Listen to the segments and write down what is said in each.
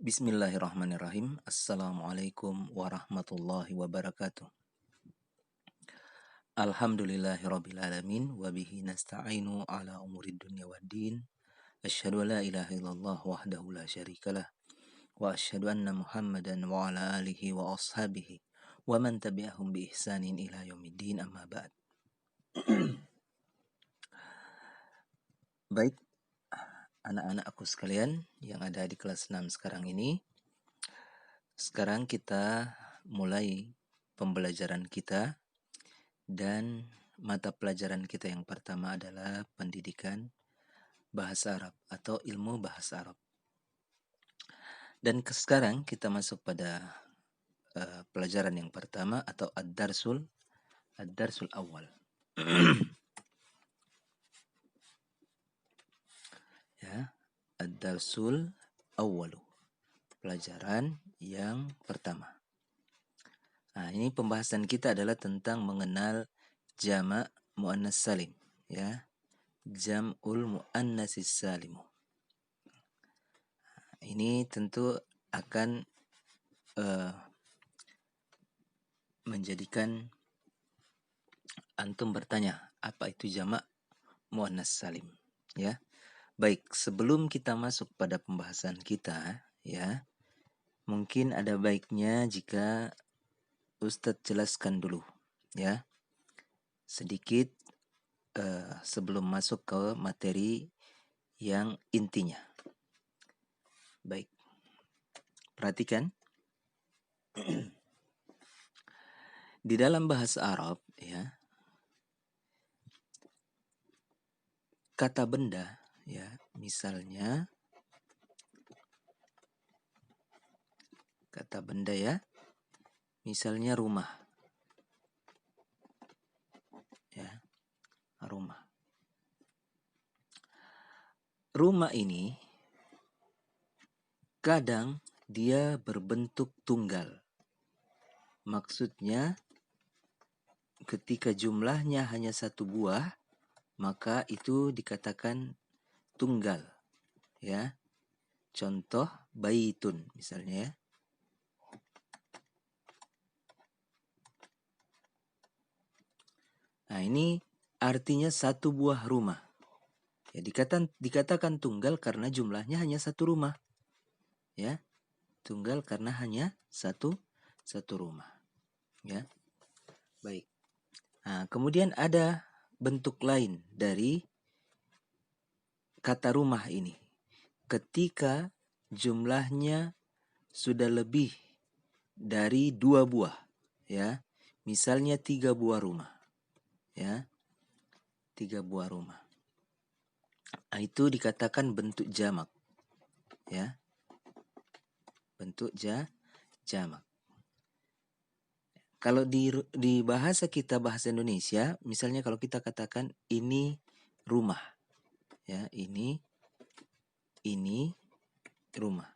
Bismillahirrahmanirrahim. Assalamualaikum warahmatullahi wabarakatuh. Alhamdulillahirrabbilalamin. Wabihi nasta'inu ala umurid dunya waddin. Asyhadu an la ilaha illallah wahdahu la syarikalah. Wa asyhadu anna muhammadan wa ala alihi wa ashabihi wa man tabi'ahum bi ihsanin ila yaumiddin, amma ba'd. Baik, anak-anak aku sekalian yang ada di kelas 6 sekarang ini. Sekarang kita mulai pembelajaran kita, dan mata pelajaran kita yang pertama adalah pendidikan bahasa Arab atau ilmu bahasa Arab. Dan sekarang kita masuk pada pelajaran yang pertama atau ad-darsul awal. Ya, ad-darsul awwalu, pelajaran yang pertama. Nah, ini pembahasan kita adalah tentang mengenal jamak muannas salim, ya. Jam'ul muannatsis salimu. Ini tentu akan menjadikan antum bertanya, apa itu jamak muannas salim, ya. Baik, sebelum kita masuk pada pembahasan kita, ya, mungkin ada baiknya jika Ustadz jelaskan dulu, ya, sedikit sebelum masuk ke materi yang intinya. Baik, perhatikan. Di dalam bahasa Arab, ya, kata benda, ya, misalnya kata benda, ya, misalnya rumah, ya, rumah. Rumah ini kadang dia berbentuk tunggal. Maksudnya ketika jumlahnya hanya satu buah, maka itu dikatakan tunggal, ya. Contoh baitun misalnya, ya. Nah, ini artinya satu buah rumah. Ya, dikatakan tunggal karena jumlahnya hanya satu rumah. Ya. Tunggal karena hanya satu rumah. Ya. Baik. Nah, kemudian ada bentuk lain dari kata rumah ini. Ketika jumlahnya sudah lebih dari 2 buah, ya. Misalnya 3 buah rumah. Ya. 3 buah rumah. Nah, itu dikatakan bentuk jamak. Ya. Bentuk jamak. Kalau di bahasa kita, bahasa Indonesia, misalnya kalau kita katakan ini rumah, ya, ini rumah.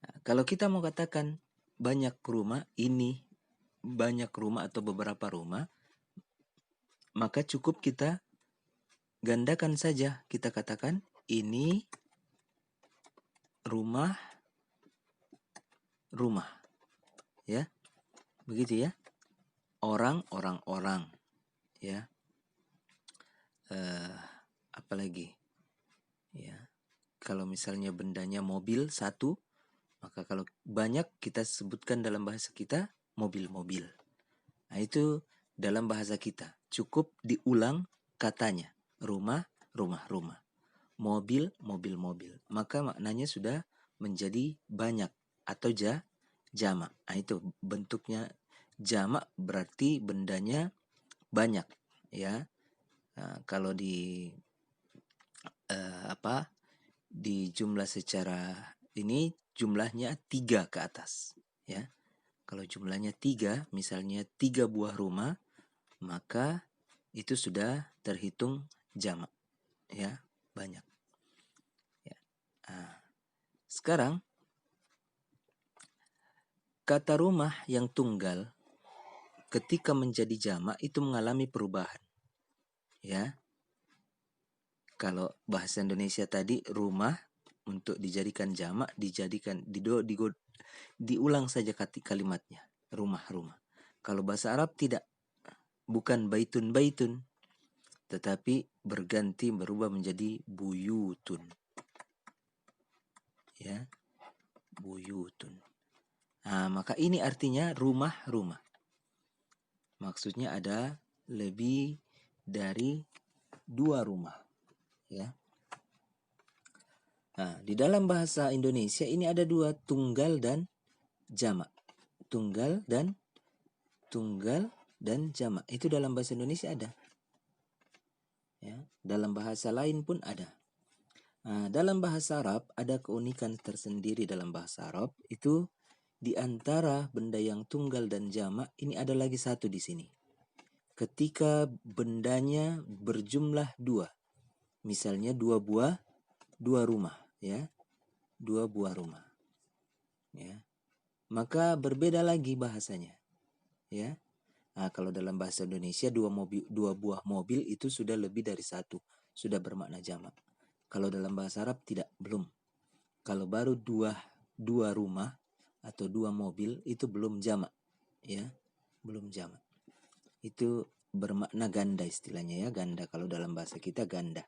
Nah, kalau kita mau katakan banyak rumah, ini banyak rumah atau beberapa rumah, maka cukup kita gandakan saja. Kita katakan ini rumah, ya, begitu, ya. Orang, ya. Apalagi, ya. Kalau misalnya bendanya mobil satu, maka kalau banyak kita sebutkan dalam bahasa kita mobil-mobil. Nah, itu dalam bahasa kita. Cukup diulang katanya. Rumah. Mobil. Maka maknanya sudah menjadi banyak atau jamak. Nah, itu bentuknya jamak, berarti bendanya banyak, ya. Nah, kalau di di jumlah secara ini jumlahnya 3 ke atas, ya. Kalau jumlahnya 3, misalnya 3 buah rumah, maka itu sudah terhitung jamak, ya, banyak. Ya. Nah, sekarang kata rumah yang tunggal ketika menjadi jamak itu mengalami perubahan, ya. Kalau bahasa Indonesia tadi rumah, untuk dijadikan jamak, diulang saja kalimatnya, rumah-rumah. Kalau bahasa Arab tidak, bukan baitun-baitun, tetapi berubah menjadi buyutun. Ya, buyutun. Maka ini artinya rumah-rumah. Maksudnya ada lebih dari 2 rumah, ya. Di dalam bahasa Indonesia ini ada 2, tunggal dan jamak. Tunggal dan jamak. Itu dalam bahasa Indonesia ada. Ya, dalam bahasa lain pun ada. Dalam bahasa Arab ada keunikan tersendiri dalam bahasa Arab, itu di antara benda yang tunggal dan jamak ini ada lagi satu di sini. Ketika bendanya berjumlah 2. Misalnya 2 rumah, ya. 2 buah rumah. Ya. Maka berbeda lagi bahasanya. Ya. Kalau dalam bahasa Indonesia 2 buah mobil itu sudah lebih dari 1, sudah bermakna jamak. Kalau dalam bahasa Arab tidak, belum. Kalau baru 2 rumah atau 2 mobil itu belum jamak, ya. Belum jamak. Itu bermakna ganda istilahnya, ya, ganda. Kalau dalam bahasa kita ganda.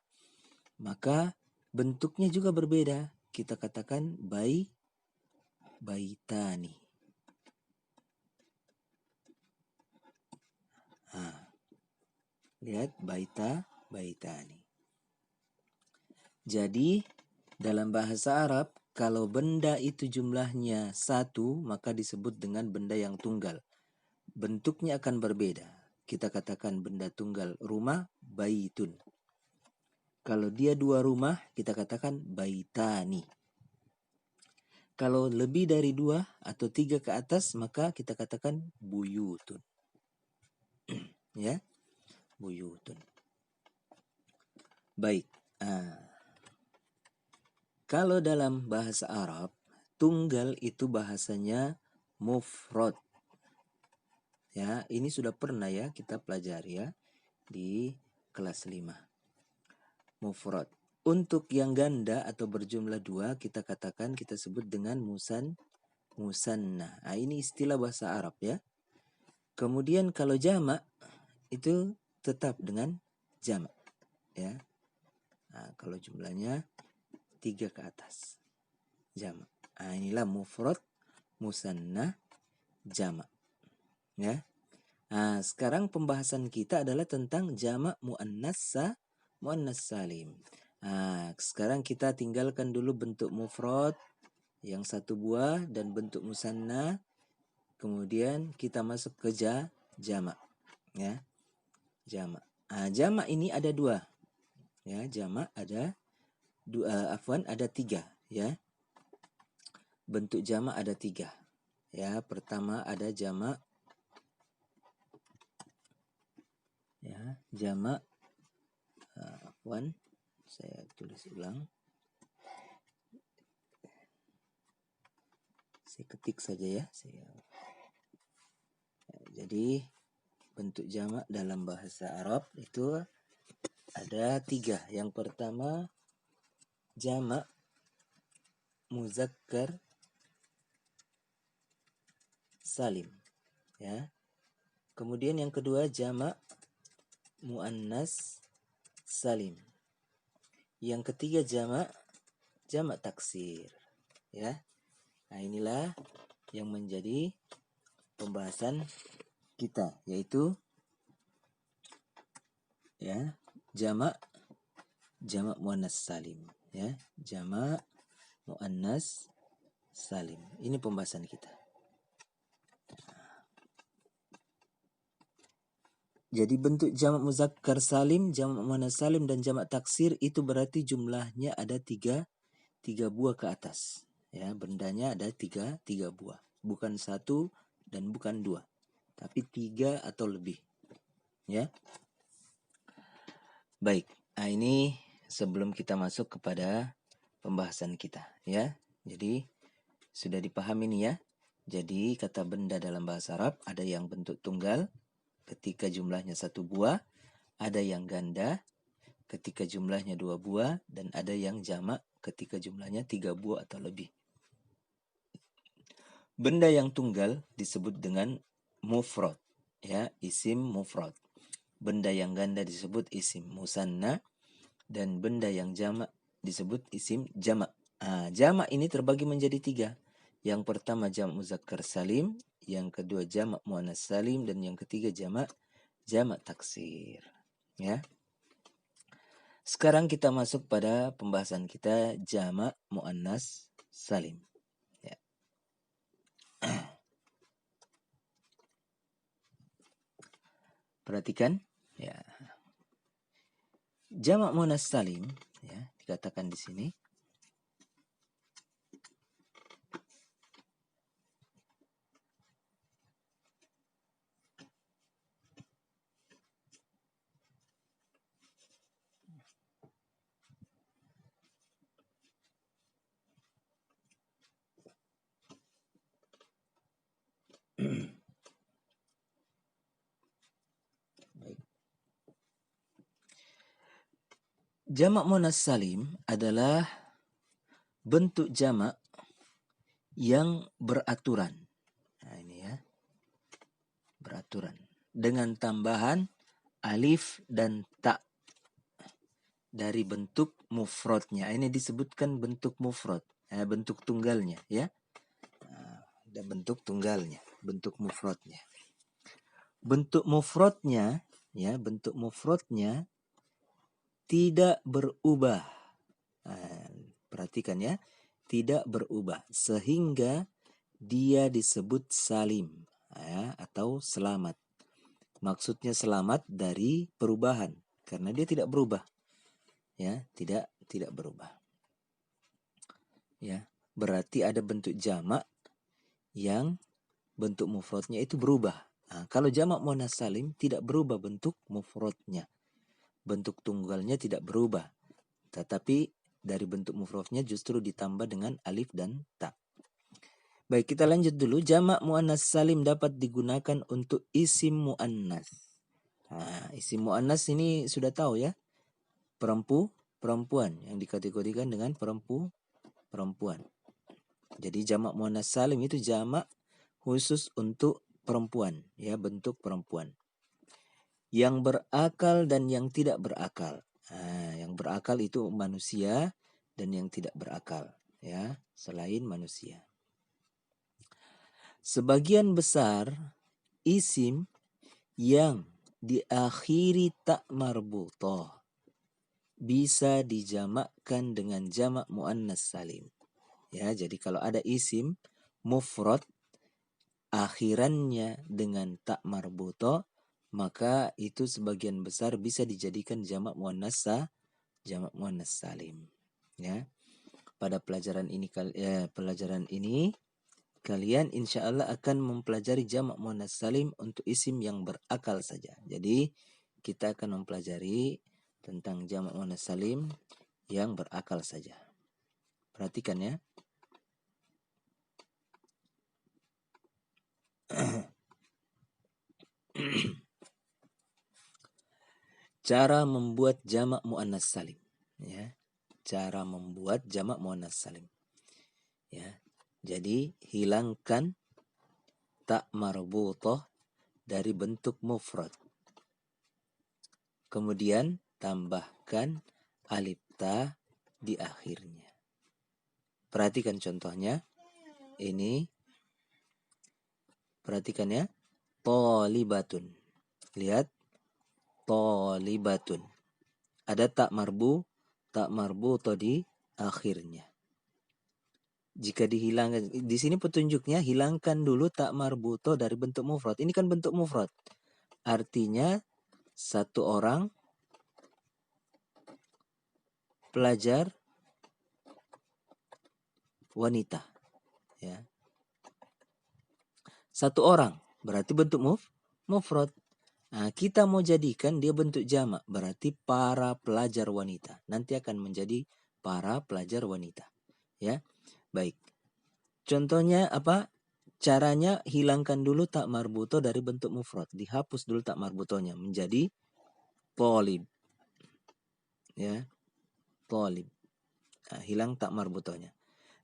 Maka bentuknya juga berbeda. Kita katakan baitani. Lihat baitani. Jadi dalam bahasa Arab kalau benda itu jumlahnya 1 maka disebut dengan benda yang tunggal. Bentuknya akan berbeda. Kita katakan benda tunggal rumah baitun. Kalau dia 2 rumah kita katakan baitani. Kalau lebih dari 2 atau 3 ke atas maka kita katakan buyutun. Ya, buyutun. Baik. Kalau dalam bahasa Arab, tunggal itu bahasanya mufrad. Ya, ini sudah pernah ya kita pelajari ya di kelas 5. Mufrad. Untuk yang ganda atau berjumlah 2 kita katakan, kita sebut dengan musanna. Ini istilah bahasa Arab ya. Kemudian kalau jamak itu tetap dengan jamak ya. Kalau jumlahnya 3 ke atas jamak. Inilah mufrad, musanna, jamak ya. Sekarang pembahasan kita adalah tentang jamak muannas salim. Sekarang kita tinggalkan dulu bentuk mufrad yang 1 buah dan bentuk musanna. Kemudian kita masuk ke jamak ya. Jamak. Jamak ini ada 2. Ya, jamak ada 2, ada 3 ya. Bentuk jamak ada 3. Ya, pertama ada jamak ya, jamak saya tulis ulang. Saya ketik saja ya, jadi bentuk jamak dalam bahasa Arab itu ada 3. Yang pertama jamak muzakkar salim ya. Kemudian yang kedua jamak muannas salim. Yang ketiga jamak taksir ya. Inilah yang menjadi pembahasan kita, yaitu ya jamak muannas salim ya. Jamak muannas salim. Ini pembahasan kita. Jadi bentuk jamak muzakkar salim, jamak muannas salim dan jamak taksir itu berarti jumlahnya ada 3 buah ke atas. Ya, bendanya ada 3 buah. Bukan 1 dan bukan 2. Tapi 3 atau lebih. Ya. Baik. Ini sebelum kita masuk kepada pembahasan kita, ya. Jadi sudah dipahami nih ya. Jadi kata benda dalam bahasa Arab ada yang bentuk tunggal ketika jumlahnya 1 buah, ada yang ganda ketika jumlahnya 2 buah, dan ada yang jamak ketika jumlahnya 3 buah atau lebih. Benda yang tunggal disebut dengan mufrad, ya, isim mufrad. Benda yang ganda disebut isim musanna, dan benda yang jamak disebut isim jamak. Jamak ini terbagi menjadi 3. Yang pertama jamak muzakkar salim, yang kedua jamak muannas salim, dan yang ketiga jamak taksir. Ya. Sekarang kita masuk pada pembahasan kita jamak muannas salim. Ya. Perhatikan, ya. Jamak muannas salim, ya, dikatakan di sini jamak muannas salim adalah bentuk jamak yang beraturan. Nah, ini ya. Beraturan. Dengan tambahan alif dan ta dari bentuk mufradnya. Ini disebutkan bentuk mufrad, bentuk tunggalnya, ya. Ada bentuk tunggalnya, bentuk mufradnya. Bentuk mufradnya, ya, bentuk mufradnya tidak berubah. Perhatikan ya, tidak berubah sehingga dia disebut salim, ya, atau selamat. Maksudnya selamat dari perubahan karena dia tidak berubah. Ya, tidak berubah. Ya, berarti ada bentuk jamak yang bentuk mufradnya itu berubah. Kalau jamak muannas salim tidak berubah bentuk mufradnya. Bentuk tunggalnya tidak berubah. Tetapi dari bentuk mufradnya justru ditambah dengan alif dan ta. Baik, kita lanjut dulu. Jamak muannas salim dapat digunakan untuk isim muannas. Isim muannas ini sudah tahu ya. Perempuan yang dikategorikan dengan perempuan. Jadi jamak muannas salim itu jamak khusus untuk perempuan, ya, bentuk perempuan. Yang berakal dan yang tidak berakal. Yang berakal itu manusia dan yang tidak berakal, ya, selain manusia. Sebagian besar isim yang diakhiri tak marbutah bisa dijamakkan dengan jamak muannas salim. Ya, jadi kalau ada isim mufrad akhirannya dengan tak marbuto, maka itu sebagian besar bisa dijadikan jamak muannas salim. Ya. Pada pelajaran ini kalian insya Allah akan mempelajari jamak muannas salim untuk isim yang berakal saja. Jadi kita akan mempelajari tentang jamak muannas salim yang berakal saja. Perhatikan ya. Cara membuat jamak muannas salim, ya. Cara membuat jamak muannas salim. Ya. Jadi hilangkan tak marbutah dari bentuk mufrad. Kemudian tambahkan alif ta di akhirnya. Perhatikan contohnya. Ini perhatikan ya. Tolibatun. Lihat. Tolibatun. Ada tak marbuto di akhirnya. Jika dihilangkan, di sini petunjuknya hilangkan dulu tak marbuto dari bentuk mufrad. Ini kan bentuk mufrad. Artinya satu orang pelajar wanita, ya. Satu orang berarti bentuk mufrad. Kita mau jadikan dia bentuk jamak, berarti para pelajar wanita. Nanti akan menjadi para pelajar wanita. Ya, baik. Contohnya apa? Caranya hilangkan dulu tak marbuto dari bentuk mufrad. Dihapus dulu tak marbutonya menjadi tolib. Ya, tolib. hilang tak marbutohnya.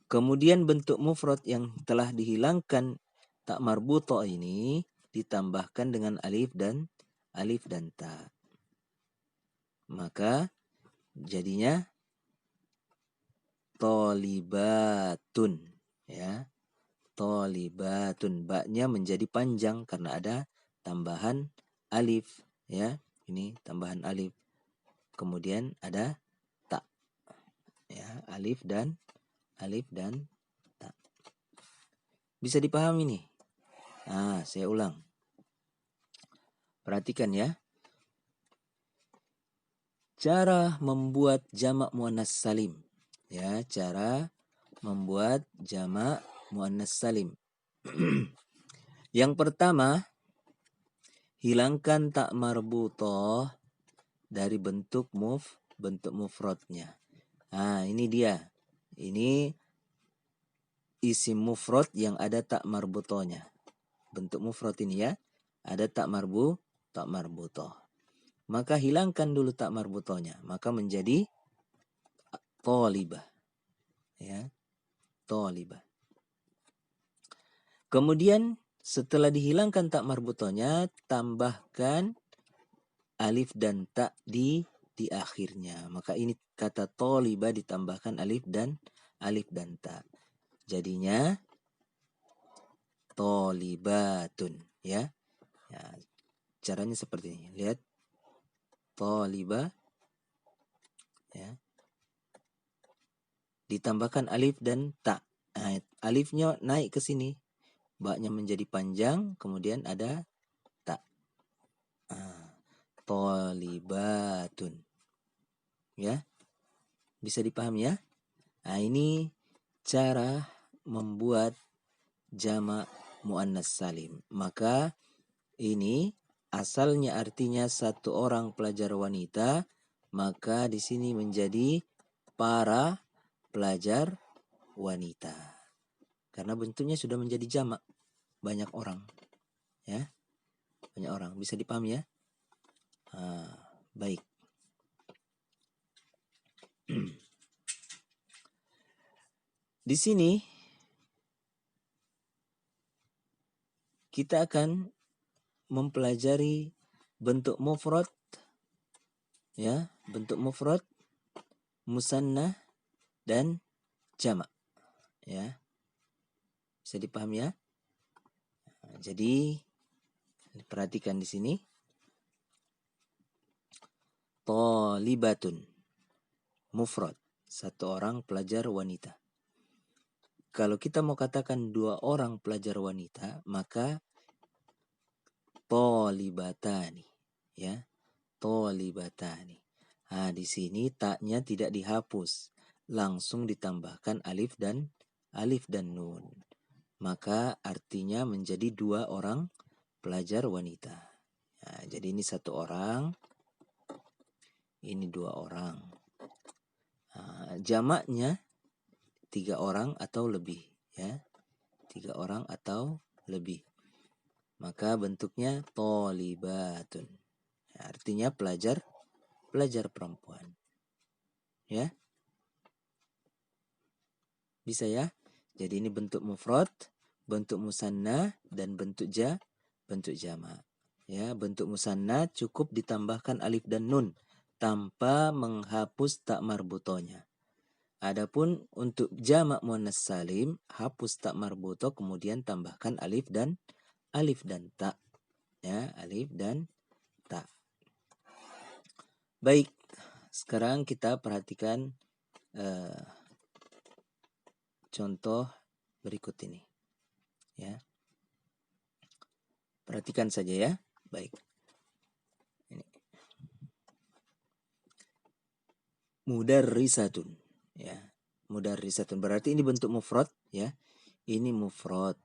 Kemudian bentuk mufrad yang telah dihilangkan tak marbutoh ini ditambahkan dengan alif dan ta. Maka jadinya tolibatun, ya. Tolibatun, baknya menjadi panjang karena ada tambahan alif, ya. Ini tambahan alif. Kemudian ada ta, ya, alif dan ta. Bisa dipahami nih? Saya ulang. Perhatikan ya. Cara membuat jamak muannas salim. Ya, cara membuat jamak muannas salim. Yang pertama, hilangkan tak marbutoh dari bentuk mufradnya. Ini dia. Ini isim mufrad yang ada tak marbutohnya. Bentuk mufrad ini ya, ada tak marbutoh. Maka hilangkan dulu tak marbutohnya, maka menjadi tolibah. Ya, tolibah. Kemudian setelah dihilangkan tak marbutohnya, tambahkan alif dan ta di akhirnya. Maka ini kata tolibah ditambahkan alif dan ta. Jadinya tolibatun, ya. Caranya seperti ini. Lihat. Tolibah, ya. Ditambahkan alif dan ta. Alifnya naik ke sini. Baknya menjadi panjang, kemudian ada ta. Tolibatun. Ya. Bisa dipahami ya? Ini cara membuat jamak muannas salim. Maka ini asalnya artinya satu orang pelajar wanita, maka di sini menjadi para pelajar wanita. Karena bentuknya sudah menjadi jamak, banyak orang. Ya. Banyak orang. Bisa dipahami ya? Baik. Di sini kita akan mempelajari bentuk mufrad, ya, bentuk mufrad, musanna dan jamak, ya. Bisa dipahami ya? Jadi perhatikan di sini. Tolibatun, mufrad, satu orang pelajar wanita. Kalau kita mau katakan dua orang pelajar wanita, maka tolibatani, ya, tolibatani. Di sini taknya tidak dihapus, langsung ditambahkan alif dan nun. Maka artinya menjadi dua orang pelajar wanita. Jadi ini satu orang, ini dua orang. Jamaknya 3 orang atau lebih, ya. 3 orang atau lebih. Maka bentuknya tolibatun. Artinya pelajar perempuan. Ya. Bisa ya? Jadi ini bentuk mufrad, bentuk musanna dan bentuk jamak. Ya, bentuk musanna cukup ditambahkan alif dan nun tanpa menghapus tak marbutohnya. Adapun untuk jamak muannas salim, hapus tak marbutoh kemudian tambahkan alif dan ta. Ya, alif dan ta. Baik, sekarang kita perhatikan contoh berikut ini. Ya. Perhatikan saja ya. Baik. Ini. Mudarrisatun. Ya, mudarrisatun berarti ini bentuk mufrad, ya. Ini mufrad.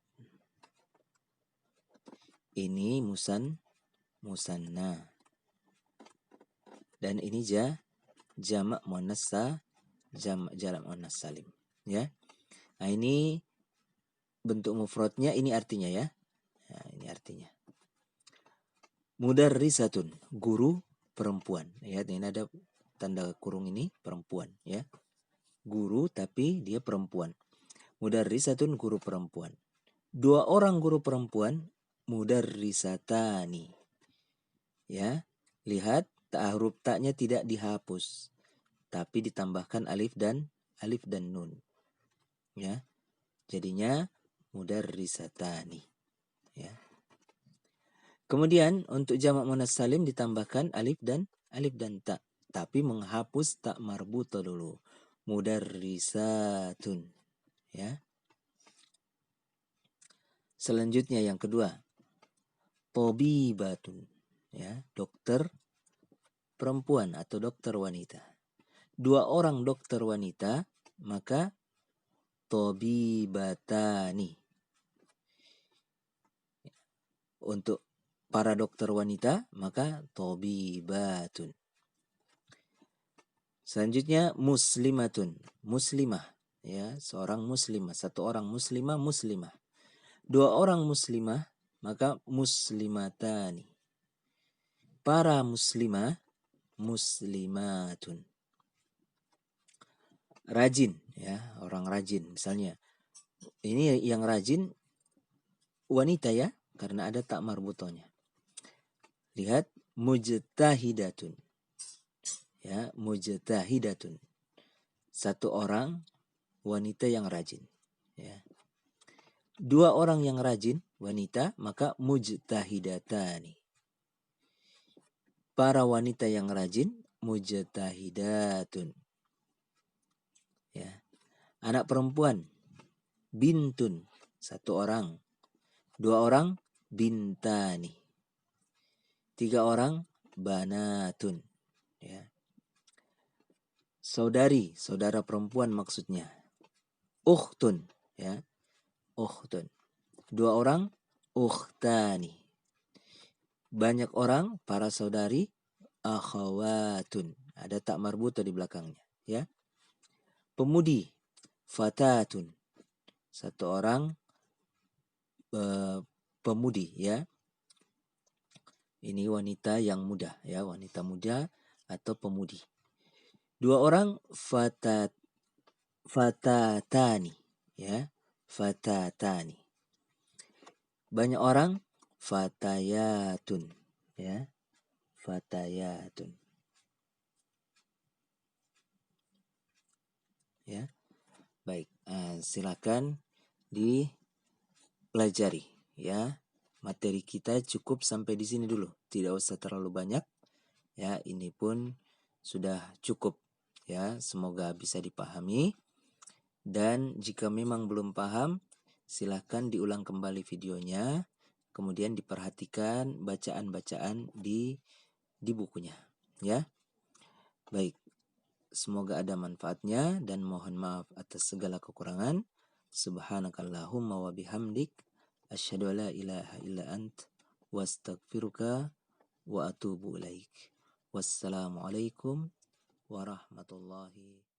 Ini musanna. Dan ini jamak muannas jamak muannas salim, ya. Ini bentuk mufradnya, ini artinya ya. Ini artinya. Mudarrisatun, guru perempuan. Ya, ini ada tanda kurung ini perempuan, ya. guru tapi dia perempuan. Mudarrisatun guru perempuan. 2 orang guru perempuan, mudarrisatani. Ya, lihat huruf ta-nya tidak dihapus, tapi ditambahkan alif dan nun. Ya, jadinya mudarrisatani. Ya. Kemudian untuk jamak muannas salim ditambahkan alif dan ta, tapi menghapus tak marbutah dulu. Mudarrisatun. Ya. Selanjutnya yang kedua, tabibatun. Ya, dokter perempuan atau dokter wanita. 2 orang dokter wanita, maka tabibatani. Untuk para dokter wanita, maka tabibatun. Selanjutnya muslimatun, muslimah, ya, seorang muslimah, 1 orang muslimah, 2 orang muslimah, maka muslimatani. Para muslimah, muslimatun. Rajin, ya, orang rajin misalnya. Ini yang rajin wanita ya, karena ada tak marbutonya. Lihat mujtahidatun. Ya, mujtahidatun. 1 orang wanita yang rajin, ya. 2 orang yang rajin wanita, maka mujtahidatani. Para wanita yang rajin mujtahidatun. Ya. Anak perempuan bintun, 1 orang. 2 orang bintani. 3 orang banatun. Ya. Saudari, saudara perempuan maksudnya. Ukhtun, ya. Ukhtun. 2 orang ukhtani. Banyak orang, para saudari, akhawatun. Ada tak marbuta di belakangnya, ya. Pemudi, fatatun. 1 orang pemudi, ya. Ini wanita yang muda, ya, wanita muda atau pemudi. 2 orang fatatani, ya. Fatatani. Banyak orang fatayatun, ya. Fatayatun. Ya. Baik, silakan dipelajari, ya. Materi kita cukup sampai di sini dulu. Tidak usah terlalu banyak. Ya, ini pun sudah cukup, ya. Semoga bisa dipahami. Dan jika memang belum paham, silakan diulang kembali videonya. Kemudian diperhatikan bacaan-bacaan di bukunya, ya. Baik, semoga ada manfaatnya dan mohon maaf atas segala kekurangan. Subhanakallahumma wa bihamdik asyhadu alla ilaha illa ant wa astaghfiruka wa atubu ilaik. Wassalamualaikum warahmatullahi